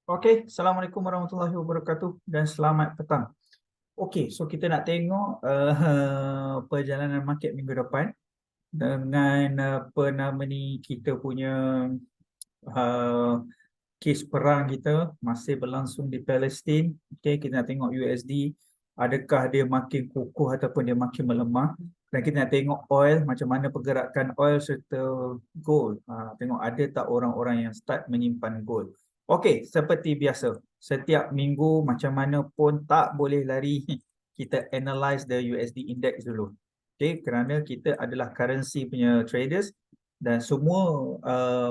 Okey, Assalamualaikum warahmatullahi wabarakatuh dan selamat petang. Okey, so kita nak tengok perjalanan market minggu depan dengan apa nama ni, kita punya uh, kes perang kita masih berlangsung di Palestin. Okey, kita nak tengok USD adakah dia makin kukuh ataupun dia makin melemah, dan kita nak tengok oil, macam mana pergerakan oil serta gold. Tengok ada tak orang-orang yang start menyimpan gold. Okey, seperti biasa, setiap minggu macam mana pun tak boleh lari kita analyze the USD index dulu. Okey, kerana kita adalah currency punya traders dan semua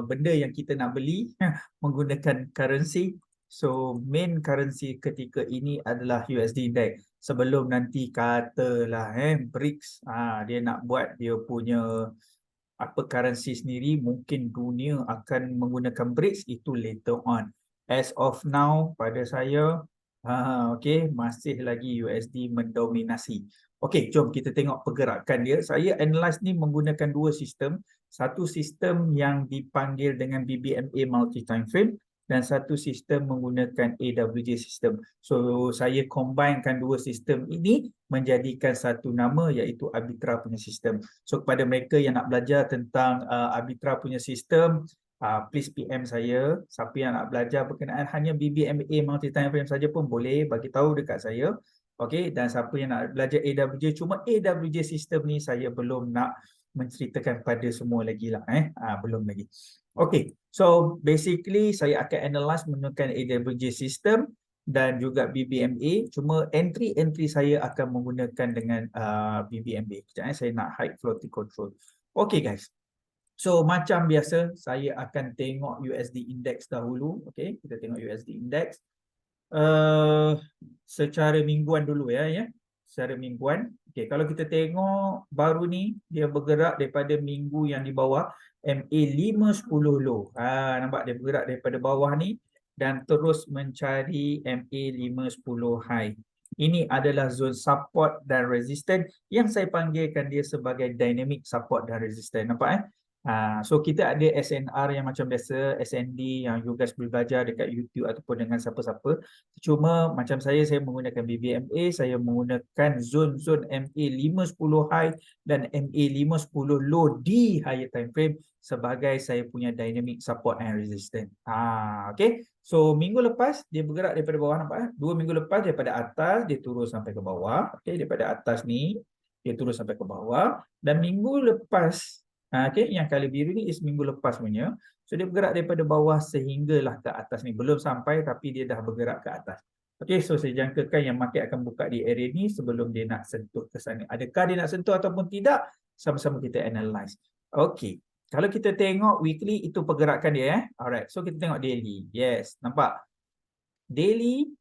benda yang kita nak beli menggunakan currency. So main currency ketika ini adalah USD index. Sebelum nanti katalah BRICS dia nak buat dia punya apa currency sendiri, mungkin dunia akan menggunakan BRICS, itu later on. As of now, pada saya okay, masih lagi USD mendominasi. Okey, jom kita tengok pergerakan dia. Saya analyze ni menggunakan dua sistem. Satu sistem yang dipanggil dengan BBMA multi time frame dan satu sistem menggunakan AWJ sistem. So saya combinekan dua sistem ini menjadikan satu nama, iaitu Arbitra punya sistem. So kepada mereka yang nak belajar tentang Arbitra punya sistem, please PM saya. Siapa yang nak belajar berkenaan hanya BBMA multi time frame saja pun boleh bagi tahu dekat saya. Okey, dan siapa yang nak belajar AWJ, cuma AWJ sistem ni saya belum nak menceritakan pada semua lagi lah, belum lagi. Okey, so basically saya akan analyze menggunakan AWJ system dan juga BBMA. Cuma entry saya akan menggunakan dengan BBMA. Sekejap, saya nak hide floating control. Okey guys, so macam biasa saya akan tengok USD index dahulu. Okey, kita tengok USD index secara mingguan dulu ya. Secara mingguan. Okey, kalau kita tengok baru ni dia bergerak daripada minggu yang di bawah MA510 low. Nampak dia bergerak daripada bawah ni dan terus mencari MA510 high. Ini adalah zone support dan resistance yang saya panggilkan dia sebagai dynamic support dan resistance. Nampak so kita ada SNR yang macam biasa, SND yang you guys boleh belajar dekat YouTube ataupun dengan siapa-siapa. Cuma macam saya menggunakan BBMA, saya menggunakan zone-zone MA510 high dan MA510 low di higher time frame sebagai saya punya dynamic support and resistance. Okay. So minggu lepas dia bergerak daripada bawah, nampak 2 minggu lepas daripada atas dia turun sampai ke bawah. Okay, daripada atas ni dia turun sampai ke bawah, dan minggu lepas okay, yang kali biru ni is minggu lepas punya. So dia bergerak daripada bawah sehinggalah ke atas ni. Belum sampai tapi dia dah bergerak ke atas. Okay, so saya jangkakan yang market akan buka di area ni sebelum dia nak sentuh ke sana. Adakah dia nak sentuh ataupun tidak? Sama-sama kita analyze. Okay, kalau kita tengok weekly, itu pergerakan dia. Alright, so kita tengok daily. Yes, nampak? Daily,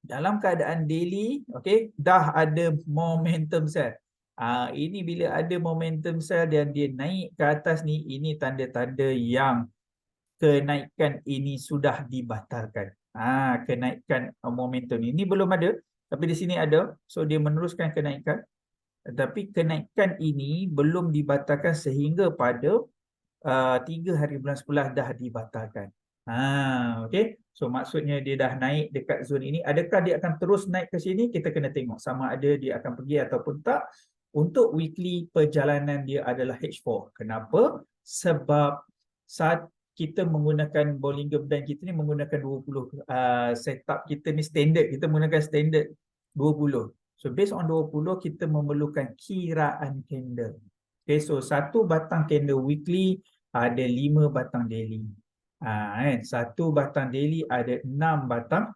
dalam keadaan daily, okay, dah ada momentum sell. Ini bila ada momentum sell dan dia naik ke atas ni, ini tanda-tanda yang kenaikan ini sudah dibatalkan. Kenaikan momentum ini belum ada, tapi di sini ada. So dia meneruskan kenaikan. Tapi kenaikan ini belum dibatalkan sehingga pada 3 hari bulan 11 dah dibatalkan. Okay. So maksudnya dia dah naik dekat zon ini. Adakah dia akan terus naik ke sini? Kita kena tengok sama ada dia akan pergi ataupun tak. Untuk weekly, perjalanan dia adalah H4. Kenapa? Sebab saat kita menggunakan Bollinger Band kita ni menggunakan 20 setup kita ni standard. Kita menggunakan standard 20. So based on 20 kita memerlukan kiraan candle. Okay, so satu batang candle weekly ada 5 batang daily. Satu batang daily ada 6 batang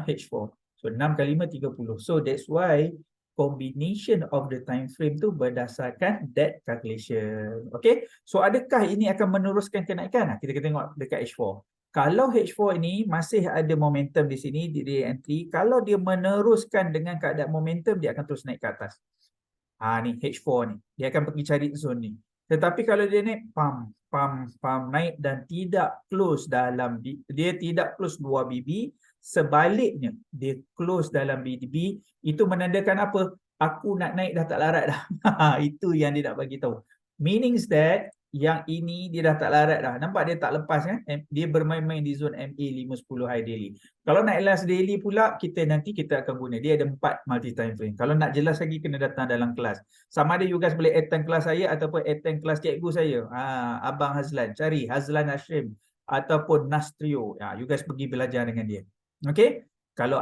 H4. So 6 kali 5 30. So that's why combination of the time frame tu berdasarkan that calculation. Okay, so adakah ini akan meneruskan kenaikan? Kita tengok dekat H4. Kalau H4 ini masih ada momentum di sini di entry, kalau dia meneruskan dengan keadaan momentum, dia akan terus naik ke atas. Ni H4 ni, dia akan pergi cari zone ni. Tetapi kalau dia naik pam naik dan tidak close dalam, dia tidak close 2 BB, sebaliknya dia close dalam BB, itu menandakan apa? Aku nak naik dah tak larat dah. Itu yang dia nak bagi tahu. Meanings that yang ini dia dah tak larat dah. Nampak dia tak lepas kan? Dia bermain-main di zon MA 510 high daily. Kalau nak last daily pula, nanti kita akan guna. Dia ada 4 multi time frame. Kalau nak jelas lagi kena datang dalam kelas. Sama ada you guys boleh attend kelas saya ataupun attend kelas cikgu saya. Abang Hazlan. Cari Hazlan Hashim ataupun Nastrio. You guys pergi belajar dengan dia. Okay? Kalau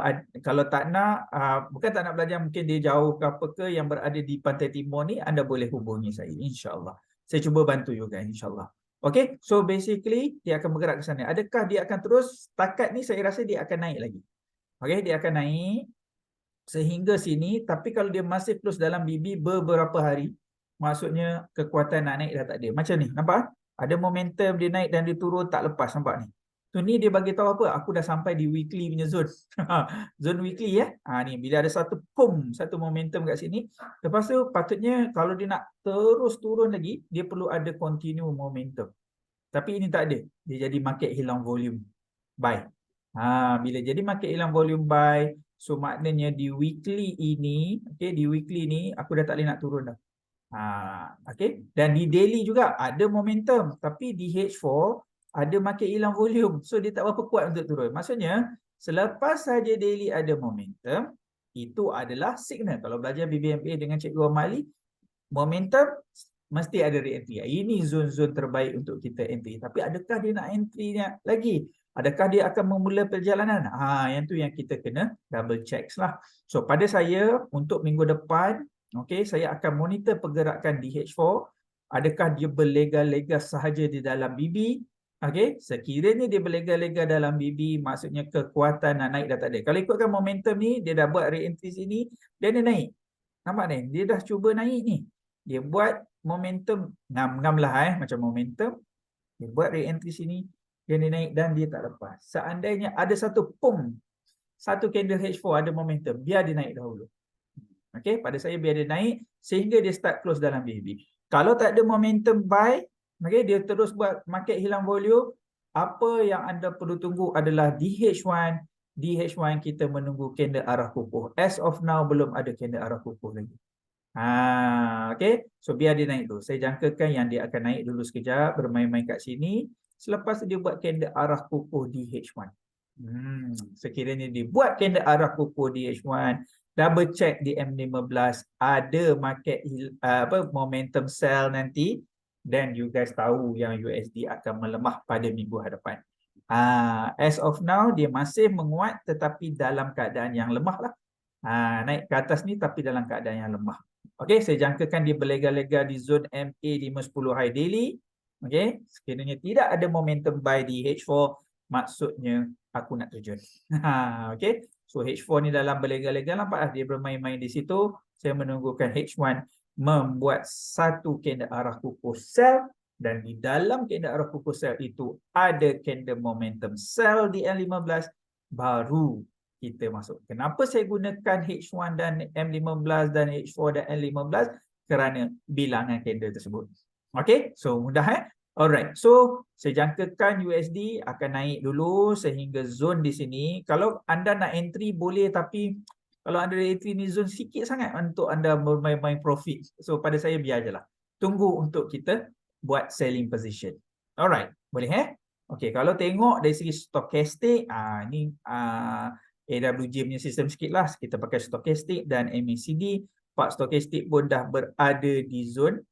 tak nak, bukan tak nak belajar, mungkin dia jauh ke apa ke yang berada di Pantai Timur ni, anda boleh hubungi saya, insyaAllah. Saya cuba bantu juga, insyaAllah. Okay, so basically, dia akan bergerak ke sana. Adakah dia akan terus, setakat ni saya rasa dia akan naik lagi. Okay, dia akan naik sehingga sini, tapi kalau dia masih terus dalam BB beberapa hari, maksudnya kekuatan nak naik dah tak ada. Macam ni, nampak? Ada momentum dia naik dan dia turun tak lepas, nampak ni. So ni dia bagi tahu apa? Aku dah sampai di weekly punya zone. Zone weekly ya. Ni bila ada satu satu momentum kat sini, lepas tu patutnya kalau dia nak terus turun lagi, dia perlu ada continue momentum. Tapi ini tak ada. Dia jadi market hilang volume buy. Bila jadi market hilang volume buy, so maknanya di weekly ini, okey, di weekly ni aku dah tak boleh nak turun dah. Okey, dan di daily juga ada momentum, tapi di H4 ada market hilang volume. So dia tak berapa kuat untuk turun. Maksudnya selepas saja daily ada momentum, itu adalah signal. Kalau belajar BBMA dengan Cikgu Amali, momentum mesti ada re-entry. Ini zon-zon terbaik untuk kita entry. Tapi adakah dia nak entry lagi? Adakah dia akan memula perjalanan? Yang tu yang kita kena double check lah. So pada saya untuk minggu depan, okay, saya akan monitor pergerakan di H4. Adakah dia berlega-lega sahaja di dalam BB? Okay, sekiranya dia berlega-lega dalam BB, maksudnya kekuatan nak naik dah tak ada. Kalau ikutkan momentum ni, dia dah buat re-entry sini, dia naik. Nampak ni? Dia dah cuba naik ni. Dia buat momentum, ngam-ngam lah macam momentum. Dia buat re-entry sini, dia naik dan dia tak lepas. Seandainya ada satu satu candle H4 ada momentum, biar dia naik dahulu. Okay, pada saya biar dia naik sehingga dia start close dalam BB. Kalau tak ada momentum buy, okay, dia terus buat market hilang volume, apa yang anda perlu tunggu adalah DH1. DH1 kita menunggu candle arah kukuh. As of now belum ada candle arah kukuh lagi. Okay, so biar dia naik dulu. Saya jangkakan yang dia akan naik dulu sekejap, bermain-main kat sini. Selepas dia buat candle arah kukuh DH1. Sekiranya dia buat candle arah kukuh DH1, double check di M15 ada market momentum sell nanti, dan you guys tahu yang USD akan melemah pada minggu hadapan. As of now dia masih menguat tetapi dalam keadaan yang lemah lah. Naik ke atas ni tapi dalam keadaan yang lemah. Okey, saya jangkakan dia berlega-lega di zone MA 510 high daily. Okey, sekiranya tidak ada momentum buy di H4, maksudnya aku nak terjun. Okey. So H4 ni dalam berlega-lega, nampak dia bermain-main di situ. Saya menunggukan H1 membuat satu candle arah kukuh sell, dan di dalam candle arah kukuh sell itu ada candle momentum sell di M15, baru kita masuk. Kenapa saya gunakan H1 dan M15 dan H4 dan M15? Kerana bilangan candle tersebut. Okey, so mudah Alright, so saya jangkakan USD akan naik dulu sehingga zone di sini. Kalau anda nak entry boleh, tapi kalau anda entry ni zone sikit sangat untuk anda bermain-main profit. So pada saya biar je lah. Tunggu untuk kita buat selling position. Alright, boleh Okay, kalau tengok dari segi stokastik, ni AWG punya sistem sikit lah. Kita pakai stokastik dan MACD. Pak stokastik pun dah berada di zone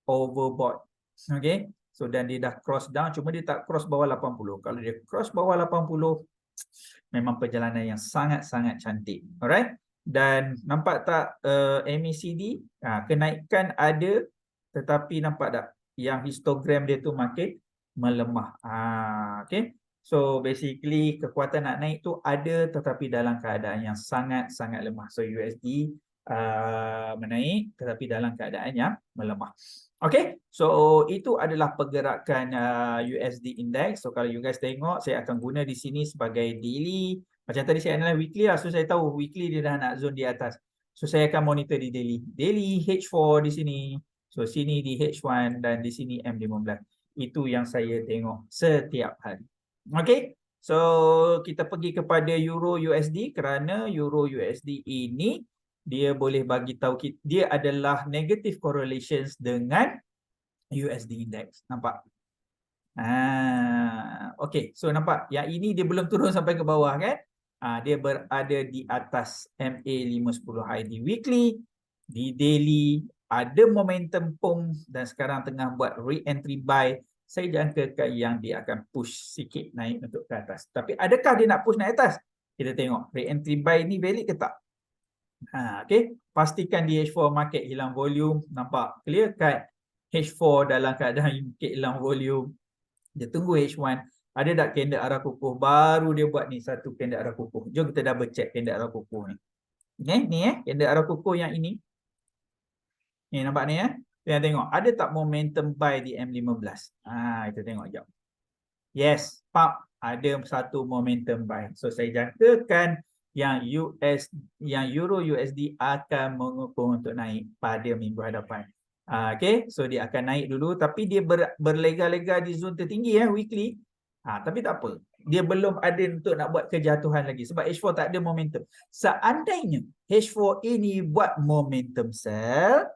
overbought. Okay, so dan dia dah cross down, cuma dia tak cross bawah 80. Kalau dia cross bawah 80, memang perjalanan yang sangat-sangat cantik. Alright, dan nampak tak MACD, kenaikan ada, tetapi nampak tak yang histogram dia tu makin melemah. Okay, so basically kekuatan nak naik tu ada, tetapi dalam keadaan yang sangat-sangat lemah. So USD menaik tetapi dalam keadaan yang melemah. Okay, so itu adalah pergerakan USD index. So kalau you guys tengok, saya akan guna di sini sebagai daily. Macam tadi saya analyze weekly lah, so saya tahu weekly dia dah nak zone di atas. So saya akan monitor di daily. Daily H4 di sini. So sini di H1 dan di sini M15. Itu yang saya tengok setiap hari. Okay, so kita pergi kepada Euro USD, kerana Euro USD ini dia boleh bagi tahu kita, dia adalah negative correlations dengan USD index. Nampak? Okey, so nampak yang ini dia belum turun sampai ke bawah kan? Dia berada di atas MA510 high di weekly, di daily, ada momentum pump dan sekarang tengah buat re-entry buy. Saya jangkakan yang dia akan push sikit naik untuk ke atas. Tapi adakah dia nak push naik atas? Kita tengok re-entry buy ni valid ke tak? Okey, pastikan di H4 market hilang volume, nampak clear cut. H4 dalam keadaan market hilang volume. Dia tunggu H1, ada tak candle arah kukuh, baru dia buat ni satu candle arah kukuh. Jom kita double check candle arah kukuh ni. Okay, ni candle arah kukuh yang ini. Ni nampak ni Kita tengok ada tak momentum buy di M15. Kita tengok jap. Yes, pump ada satu momentum buy. So saya jangkakan yang Euro USD akan mengukuh untuk naik pada minggu hadapan. Okay, so dia akan naik dulu tapi dia berlega-lega di zon tertinggi weekly. Tapi tak apa. Dia belum ada untuk nak buat kejatuhan lagi sebab H4 tak ada momentum. Seandainya H4 ini buat momentum sell,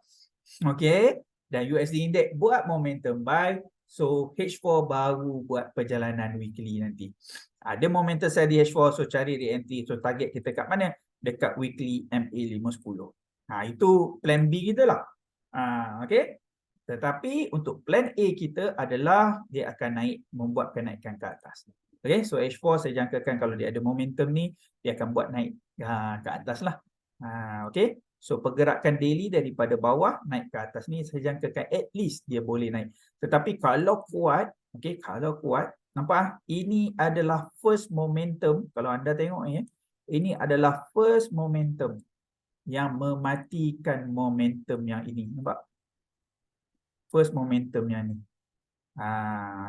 okay, dan USD index buat momentum buy, so H4 baru buat perjalanan weekly nanti. Ada momentum sell di H4, so cari re-entry. So target kita kat mana? Dekat weekly MA510. Itu plan B kita lah. Okay. Tetapi untuk plan A kita adalah dia akan naik, membuat kenaikan ke atas. Okay, so H4 saya jangkakan kalau dia ada momentum ni, dia akan buat naik ke atas lah. Okay, so pergerakan daily daripada bawah naik ke atas ni saya jangkakan at least dia boleh naik. Tetapi kalau kuat, okay, kalau kuat, nampak ini adalah first momentum. Kalau anda tengok ini adalah first momentum yang mematikan momentum yang ini. Nampak? First momentum yang ni.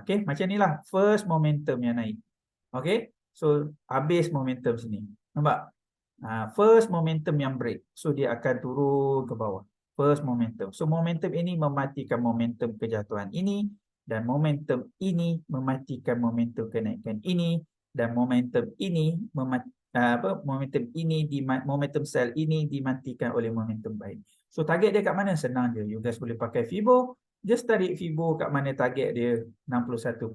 Okay, macam ni lah. First momentum yang naik. Okay, so habis momentum sini. Nampak? First momentum yang break. So dia akan turun ke bawah. First momentum. So momentum ini mematikan momentum kejatuhan ini. Dan momentum ini mematikan momentum kenaikan ini. Dan momentum ini momentum sell ini dimatikan oleh momentum buy. So target dia kat mana? Senang je. You guys boleh pakai Fibo. Just tarik Fibo kat mana target dia 61.8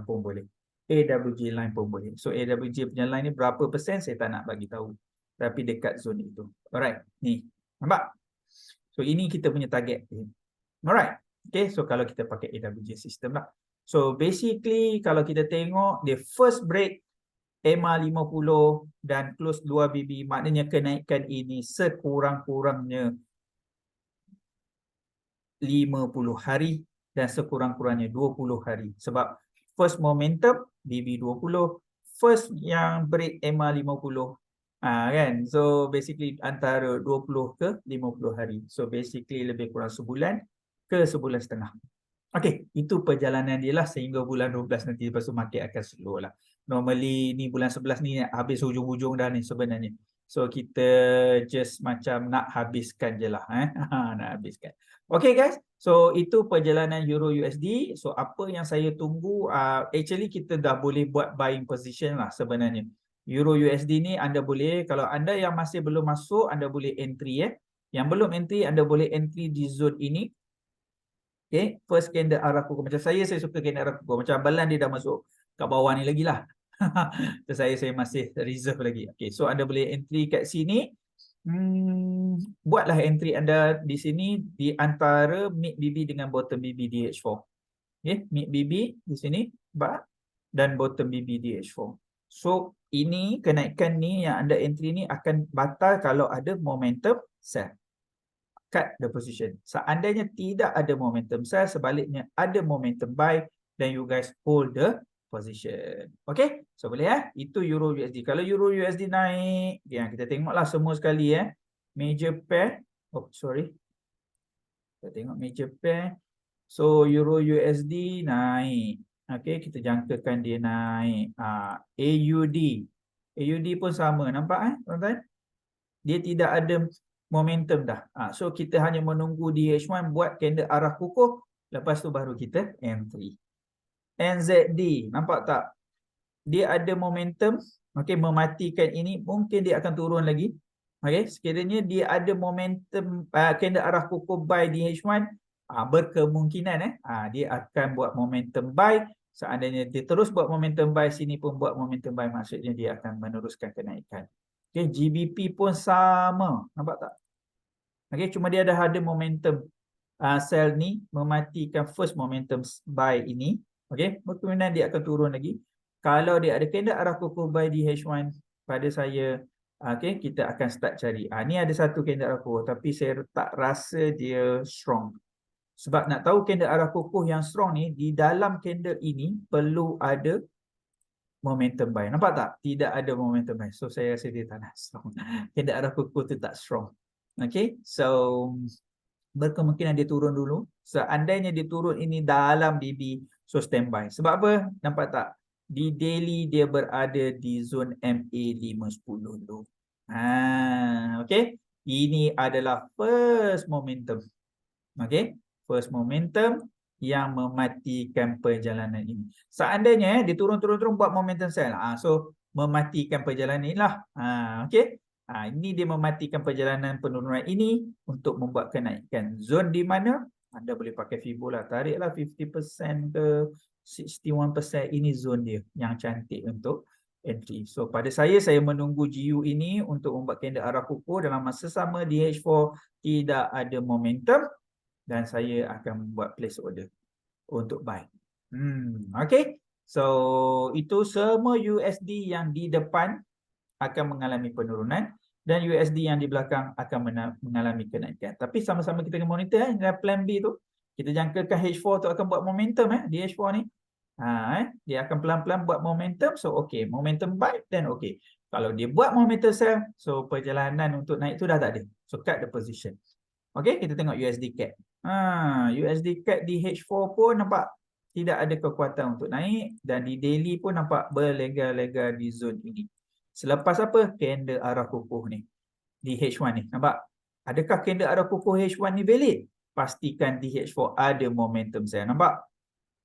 pun boleh. AWG line pun boleh. So AWG punya line ni berapa persen saya tak nak bagi tahu. Tapi dekat zon itu. Alright. Ni. Nampak? So ini kita punya target. Alright. Okay. So kalau kita pakai AWG system lah. So basically kalau kita tengok dia first break EMA 50 dan close 2 BB, maknanya kenaikan ini sekurang-kurangnya 50 hari dan sekurang-kurangnya 20 hari. Sebab first momentum BB 20, first yang break EMA 50, kan? So basically antara 20 ke 50 hari. So basically lebih kurang sebulan ke sebulan setengah. Okey, itu perjalanan dia lah sehingga bulan 12 nanti, lepas tu market akan slow lah. Normally ni bulan 11 ni habis hujung-hujung dah ni sebenarnya. So kita just macam nak habiskan je lah. Nak habiskan. Okay guys, so itu perjalanan Euro USD. So apa yang saya tunggu, actually kita dah boleh buat buying position lah sebenarnya. Euro USD ni anda boleh, kalau anda yang masih belum masuk, anda boleh entry Yang belum entry, anda boleh entry di zone ini. Okay, first candle arah kukuh. Macam saya suka candle arah kukuh. Macam Abalan dia dah masuk kat bawah ni lagi lah. saya masih reserve lagi. Okay, so anda boleh entry kat sini. Buatlah entry anda di sini di antara mid BB dengan bottom BB di H4. Okay, mid BB di sini dan bottom BB di H4. So ini kenaikan ni yang anda entry ni akan batal kalau ada momentum sell. Cut the position. Seandainya tidak ada momentum sell, sebaliknya ada momentum buy, then you guys hold the position. Okay, so boleh itu Euro USD. Kalau Euro USD naik, kita tengoklah semua sekali major pair. Kita tengok major pair. So Euro USD naik. Okay, kita jangkakan dia naik. AUD pun sama, nampak tuan-tuan? Dia tidak ada momentum dah. So kita hanya menunggu di H1 buat candle arah kukuh, lepas tu baru kita entry. NZD, nampak tak? Dia ada momentum, okey, mematikan ini, mungkin dia akan turun lagi. Okey, sekiranya dia ada momentum candle arah kukuh buy di H1, berkemungkinan dia akan buat momentum buy. Seandainya dia terus buat momentum buy, sini pun buat momentum buy, maksudnya dia akan meneruskan kenaikan. Okay, GBP pun sama, nampak tak? Okay, cuma dia ada momentum sell ni mematikan first momentum buy ini. Okay, kemudian dia akan turun lagi. Kalau dia ada candle arah kukuh buy di H1 pada saya, okay, kita akan start cari. Ni ada satu candle arah kukuh, tapi saya tak rasa dia strong. Sebab nak tahu candle arah kukuh yang strong ni, di dalam candle ini perlu ada momentum buy. Nampak tak? Tidak ada momentum buy. So saya rasa dia tak nak strong. Candle arah kukuh tu tak strong. Okay, so berkemungkinan dia turun dulu. Seandainya dia turun ini dalam DB, so standby. Sebab apa? Nampak tak? Di daily dia berada di zone MA 510 dulu. Okay. Ini adalah first momentum. Okay, first momentum yang mematikan perjalanan ini. Seandainya dia turun-turun buat momentum sell, so mematikan perjalanan inilah. Okay, ini dia mematikan perjalanan penurunan ini untuk membuat kenaikan. Zone di mana anda boleh pakai Fibo lah, tariklah 50% ke 61%. Ini zone dia yang cantik untuk entry. So pada saya menunggu GU ini untuk membuat candle arah kukuh. Dalam masa sama di H4 tidak ada momentum dan saya akan membuat place order untuk buy. Okay, so itu semua USD yang di depan akan mengalami penurunan dan USD yang di belakang akan mengalami kenaikan. Tapi sama-sama kita monitor dalam plan B tu. Kita jangkakan H4 tu akan buat momentum di H4 ni. Dia akan pelan-pelan buat momentum. So okay, momentum buy then okay. Kalau dia buat momentum sell, so perjalanan untuk naik tu dah tak ada. So cut the position. Okay, kita tengok USD CAD. USD CAD di H4 pun nampak tidak ada kekuatan untuk naik dan di daily pun nampak berlega-lega di zone ini. Selepas apa? Candle arah kukuh ni. Di H1 ni. Nampak? Adakah candle arah kukuh H1 ni valid? Pastikan di H4 ada momentum sell. Nampak?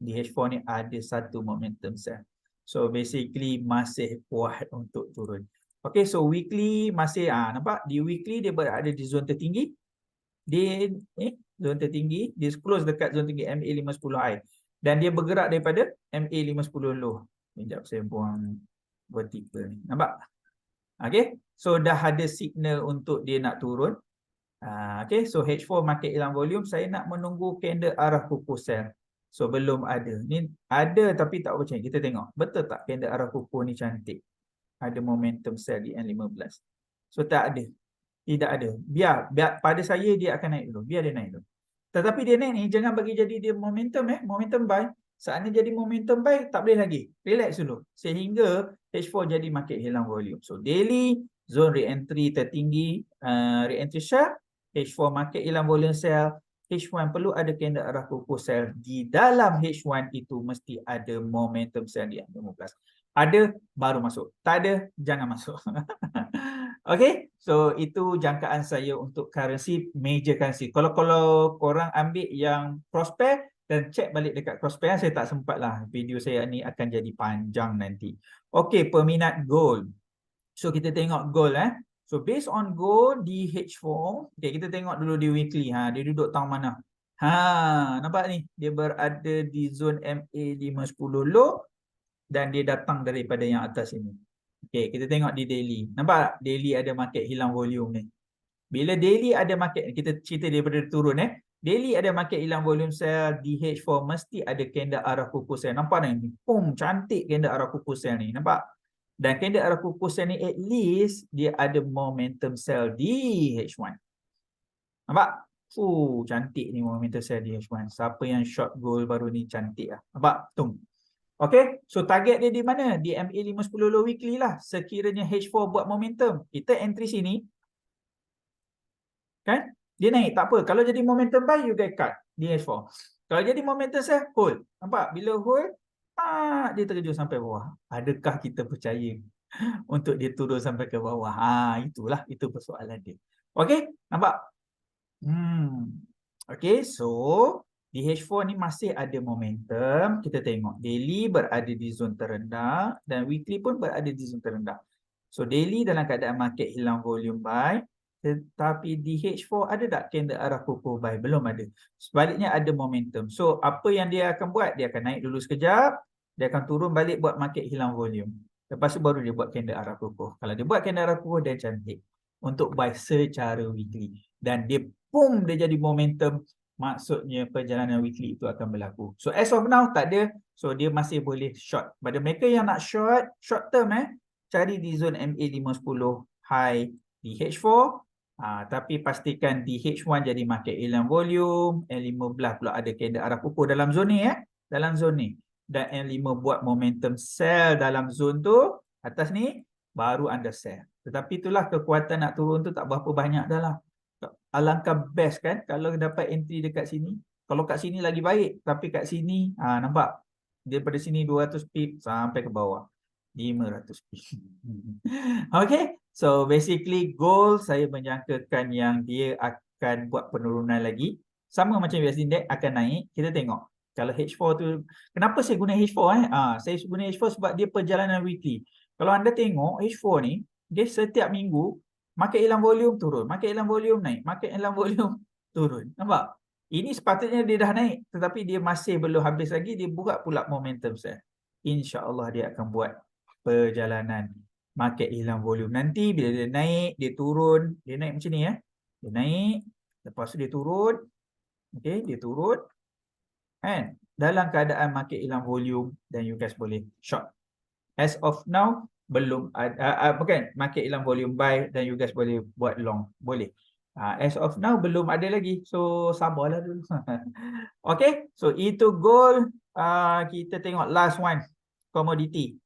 Di H4 ni ada satu momentum sell. So basically masih kuat untuk turun. Okay, so weekly masih nampak? Di weekly dia berada di zone tertinggi. Di zone tertinggi, dia close dekat zone tinggi MA 510 high. Dan dia bergerak daripada MA 510 low. Sekejap saya buang vertical ni. Nampak? Okay, so dah ada signal untuk dia nak turun. Okay, so H4 market hilang volume. Saya nak menunggu candle arah kukuh sell. So belum ada. Ni ada tapi tak percaya. Kita tengok. Betul tak candle arah kukuh ni cantik? Ada momentum sell di N15. So tak ada. Tidak ada. Biar pada saya dia akan naik dulu. Biar dia naik dulu. Tetapi dia naik ni jangan bagi jadi dia momentum momentum buy. Saatnya jadi momentum buy tak boleh lagi. Relax dulu. Sehingga H4 jadi market hilang volume. So daily zone re-entry tertinggi, re-entry sell, H4 market hilang volume sell, H1 perlu ada candle arah kukuh sell. Di dalam H1 itu mesti ada momentum sell di 15. Ada baru masuk. Tak ada jangan masuk. Okay, so itu jangkaan saya untuk currency, major currency. Kalau korang ambil yang Prosper dan cek balik dekat Prosper, saya tak sempat lah. Video saya ni akan jadi panjang nanti. Okay, peminat gold. So kita tengok gold So based on gold di H4, okay, kita tengok dulu di weekly. Dia duduk tahun mana? Nampak ni? Dia berada di zone MA 510 low dan dia datang daripada yang atas ini. Okay, kita tengok di daily. Nampak daily ada market hilang volume ni. Bila daily ada market, kita cerita daripada turun daily ada market hilang volume sell di H4 mesti ada candle arah kukuh sell. Nampak ni? Boom, cantik candle arah kukuh sell ni. Nampak? Dan candle arah kukuh sell ni at least dia ada momentum sell di H1. Nampak? Cantik ni momentum sell di H1. Siapa yang short gold baru ni cantik lah. Nampak? Tung. Okay, so target dia di mana? Di MA 510 low weekly lah. Sekiranya H4 buat momentum, kita entry sini. Kan? Dia naik, tak apa. Kalau jadi momentum buy, you get cut di H4. Kalau jadi momentum sell, hold. Nampak? Bila hold, dia terjun sampai bawah. Adakah kita percaya untuk dia turun sampai ke bawah? Itulah, itu persoalan dia. Okay, nampak? Okay, so di H4 ni masih ada momentum. Kita tengok daily berada di zon terendah dan weekly pun berada di zon terendah. So daily dalam keadaan market hilang volume buy. Tetapi di H4 ada tak candle arah kukuh buy? Belum ada. Sebaliknya ada momentum. So apa yang dia akan buat? Dia akan naik dulu sekejap, dia akan turun balik buat market hilang volume. Lepas tu baru dia buat candle arah kukuh. Kalau dia buat candle arah kukuh, dia cantik untuk buy secara weekly. Dan dia dia jadi momentum, maksudnya perjalanan weekly itu akan berlaku. So as of now tak ada. So dia masih boleh short. Pada mereka yang nak short term, cari di zone MA510 high di H4. Tapi pastikan di H1 jadi market hilang volume, N15 pula ada candle arah kukuh dalam zone ni, dalam zone ni. Dan N5 buat momentum sell dalam zone tu, atas ni baru anda sell. Tetapi itulah kekuatan nak turun tu tak berapa banyak dah lah. Alangkah best kan kalau dapat entry dekat sini. Kalau kat sini lagi baik, tapi kat sini nampak daripada sini 200 pip sampai ke bawah 500 pip. Okay, so basically gold saya menjangkakan yang dia akan buat penurunan lagi. Sama macam USD Index akan naik. Kita tengok. Kalau H4 tu, kenapa saya guna H4? Saya guna H4 sebab dia perjalanan weekly. Kalau anda tengok H4 ni, dia setiap minggu market hilang volume turun, market hilang volume naik, market hilang volume turun. Nampak? Ini sepatutnya dia dah naik, tetapi dia masih belum habis lagi, dia buat pula momentum saya. InsyaAllah dia akan buat perjalanan market hilang volume. Nanti bila dia naik, dia turun, dia naik macam ni Dia naik, lepas tu dia turun. Okey, dia turun. Kan? Dalam keadaan market hilang volume dan you guys boleh short. As of now belum ada bukan market hilang volume buy dan you guys boleh buat long, boleh. As of now belum ada lagi. So sabarlah dulu. Okay, so itu gold. Kita tengok last one, commodity,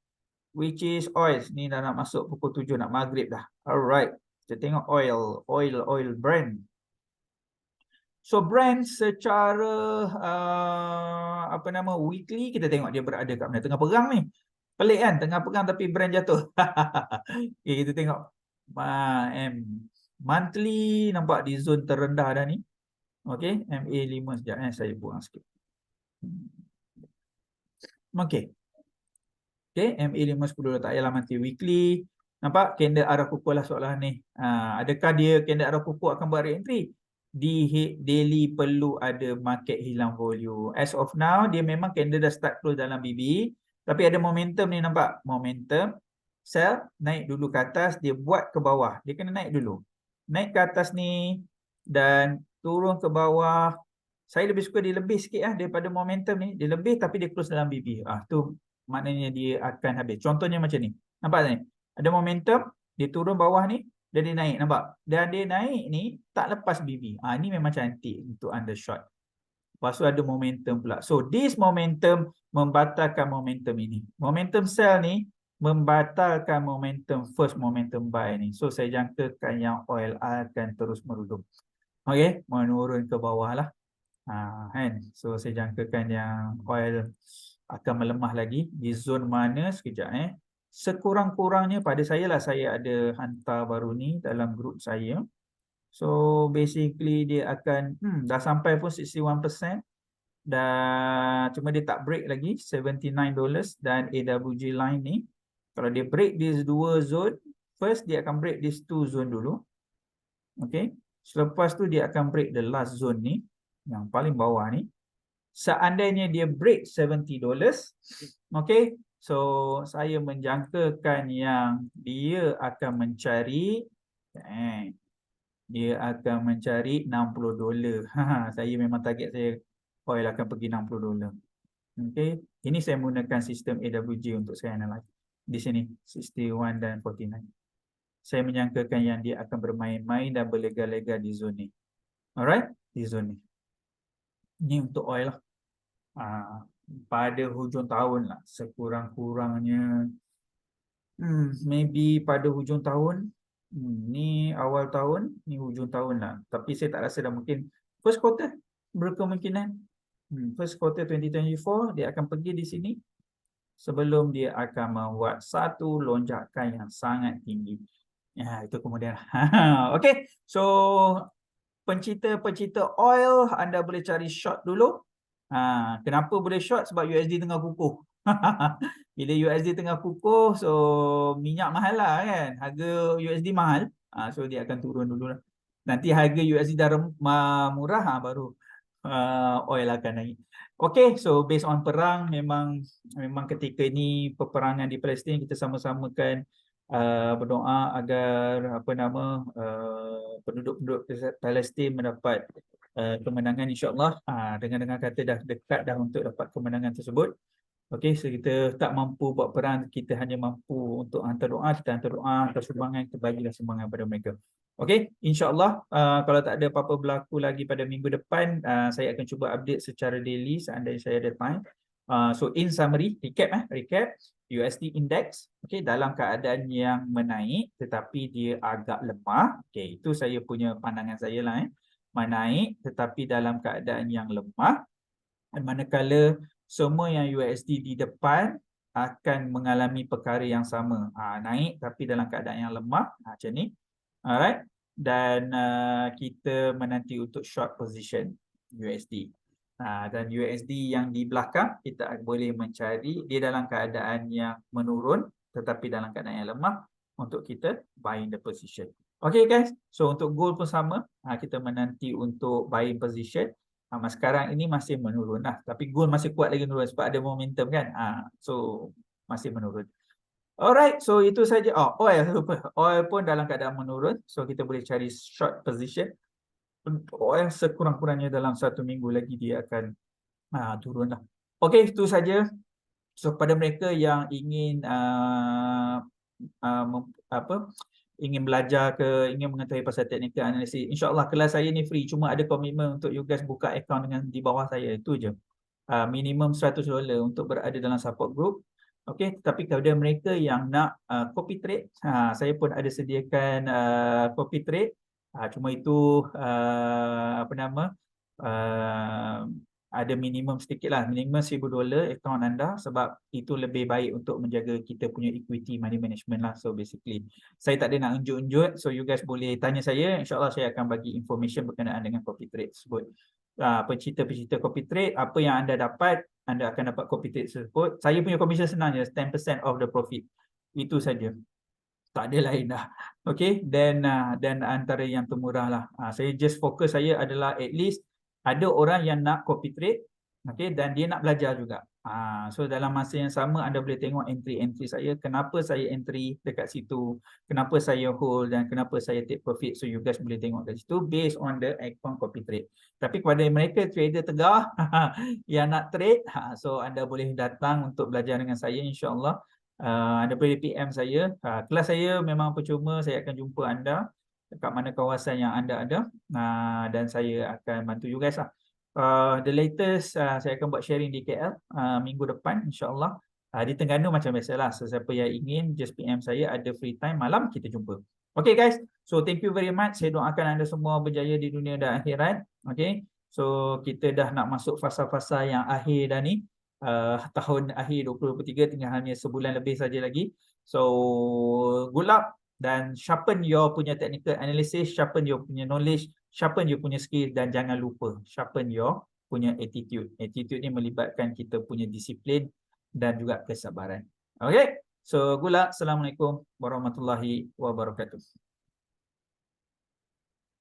which is oil. Ni dah nak masuk pukul 7 nak maghrib dah. Alright, kita tengok oil Brent. So Brent secara weekly kita tengok dia berada kat mana, tengah perang ni. Pelik kan, tengah perang tapi Brent jatuh. Okay, kita tengok monthly nampak di zone terendah dah ni. Okay, MA5 sekejap saya buang sikit. Okay. Okay, MA510 tak payahlah monthly, weekly. Nampak candle arah kukuh lah soalan ni. Adakah dia candle arah kukuh akan buat re-entry? Di daily perlu ada market hilang volume. As of now dia memang candle dah start close dalam BB, tapi ada momentum ni, nampak momentum sell, naik dulu ke atas, dia buat ke bawah, dia kena naik dulu, naik ke atas ni dan turun ke bawah. Saya lebih suka dia lebih sikit daripada momentum ni. Dia lebih tapi dia close dalam BB. Tu maknanya dia akan habis. Contohnya macam ni, nampak ni, ada momentum, dia turun bawah ni dan dia naik, nampak? Dan dia naik ni tak lepas BB. Ni memang cantik untuk anda short. Lepas tu ada momentum pula. So this momentum membatalkan momentum ini. Momentum sell ni membatalkan momentum first momentum buy ni. So saya jangkakan yang oil akan terus merudum. Okay, menurun ke bawah lah. Kan? So saya jangkakan yang oil akan melemah lagi. Di zone mana sekejap sekurang-kurangnya pada saya lah, saya ada hantar baru ni dalam grup saya. So basically dia akan dah sampai pun 61%, dan cuma dia tak break lagi $79. Dan AWG line ni kalau dia break these dua zone, first dia akan break these two zone dulu. Okay, selepas tu dia akan break the last zone ni, yang paling bawah ni. Seandainya dia break $70, okay, so saya menjangkakan yang dia akan mencari $60. Saya memang target saya oil akan pergi $60. Okay, ini saya menggunakan sistem AWG untuk saya analyze. Di sini 61 dan 49. Saya menyangkakan yang dia akan bermain-main dan berlega-lega di zone ni. Alright, di zone ni. Ini untuk oil lah. Pada hujung tahun lah, sekurang-kurangnya maybe pada hujung tahun. Ni awal tahun, ni hujung tahun lah. Tapi saya tak rasa dah, mungkin first quarter berkemungkinan. First quarter 2024 dia akan pergi di sini sebelum dia akan membuat satu lonjakan yang sangat tinggi. Itu kemudian. Okay, so pencinta oil, anda boleh cari short dulu. Kenapa boleh short? Sebab USD tengah kukuh. Bila USD tengah kukuh, so minyak mahal lah kan, harga USD mahal. So dia akan turun dulu lah. Nanti harga USD dah murah baru oil akan naik. Okay, so based on perang, memang ketika ini peperangan di Palestin, kita sama-samakan berdoa agar penduduk-penduduk Palestin mendapat kemenangan, insya-Allah. Dengan kata dah dekat dah untuk dapat kemenangan tersebut. Okey, so kita tak mampu buat perang, kita hanya mampu untuk hantar doa, kita hantar doa, hantar sumbangan, kita bagilah sumbangan pada mereka. Okey, insya-Allah kalau tak ada apa-apa berlaku lagi pada minggu depan, saya akan cuba update secara daily seandainya saya ada time. So in summary, recap USD index, okey, dalam keadaan yang menaik tetapi dia agak lemah. Okey, itu saya punya pandangan saya lah. Menaik tetapi dalam keadaan yang lemah. Manakala semua yang USD di depan akan mengalami perkara yang sama, naik tapi dalam keadaan yang lemah, macam ni. Alright, dan kita menanti untuk short position USD. Dan USD yang di belakang kita boleh mencari dia dalam keadaan yang menurun tetapi dalam keadaan yang lemah untuk kita buying the position. Okay guys, so untuk gold pun sama, kita menanti untuk buying position. Sekarang ini masih menurun lah, tapi gold masih kuat lagi menurun sebab ada momentum kan. So masih menurun. Alright, so itu saja. Oil pun dalam keadaan menurun, so kita boleh cari short position. Oil sekurang-kurangnya dalam 1 minggu lagi dia akan turun lah. Okay, itu saja. So pada mereka yang ingin ingin belajar ingin mengetahui pasal technical analysis, insya-Allah kelas saya ni free, cuma ada komitmen untuk you guys buka account dengan di bawah saya, itu je. Minimum $100 untuk berada dalam support group. Okey, tapi kepada mereka yang nak copy trade, saya pun ada sediakan copy trade. Cuma itu ada minimum sedikit lah, minimum $1,000 akaun anda, sebab itu lebih baik untuk menjaga kita punya equity money management lah. So basically saya tak ada nak unjuk-unjuk, so you guys boleh tanya saya, insyaAllah saya akan bagi information berkenaan dengan copy trade tersebut. Pencipta-pencipta copy trade, apa yang anda dapat, anda akan dapat copy trade tersebut. Saya punya commission senang je, 10% of the profit, itu saja, tak ada lain dah. Okay, dan antara yang termurah lah, saya just fokus saya adalah at least ada orang yang nak copy trade, okay, dan dia nak belajar juga. So dalam masa yang sama anda boleh tengok entry saya, kenapa saya entry dekat situ, kenapa saya hold dan kenapa saya take profit. So you guys boleh tengok kat situ based on the account copy trade. Tapi kepada mereka trader tegar yang nak trade, so anda boleh datang untuk belajar dengan saya, insya-Allah. Anda boleh PM saya. Kelas saya memang percuma, saya akan jumpa anda dekat mana kawasan yang anda ada, dan saya akan bantu you guys lah. The latest saya akan buat sharing di KL minggu depan, insya-Allah. Di Terengganu macam biasalah, sesiapa yang ingin just PM saya, ada free time malam, kita jumpa. Okay guys, so thank you very much. Saya doakan anda semua berjaya di dunia dan akhirat. Okay, so kita dah nak masuk fasa-fasa yang akhir dah ni. Tahun akhir 2023 tinggal hanya sebulan lebih saja lagi. So good luck dan sharpen your punya technical analysis, sharpen your punya knowledge, sharpen your punya skill, dan jangan lupa sharpen your punya attitude. Attitude ni melibatkan kita punya disiplin dan juga kesabaran. Okay, so good luck. Assalamualaikum warahmatullahi wabarakatuh.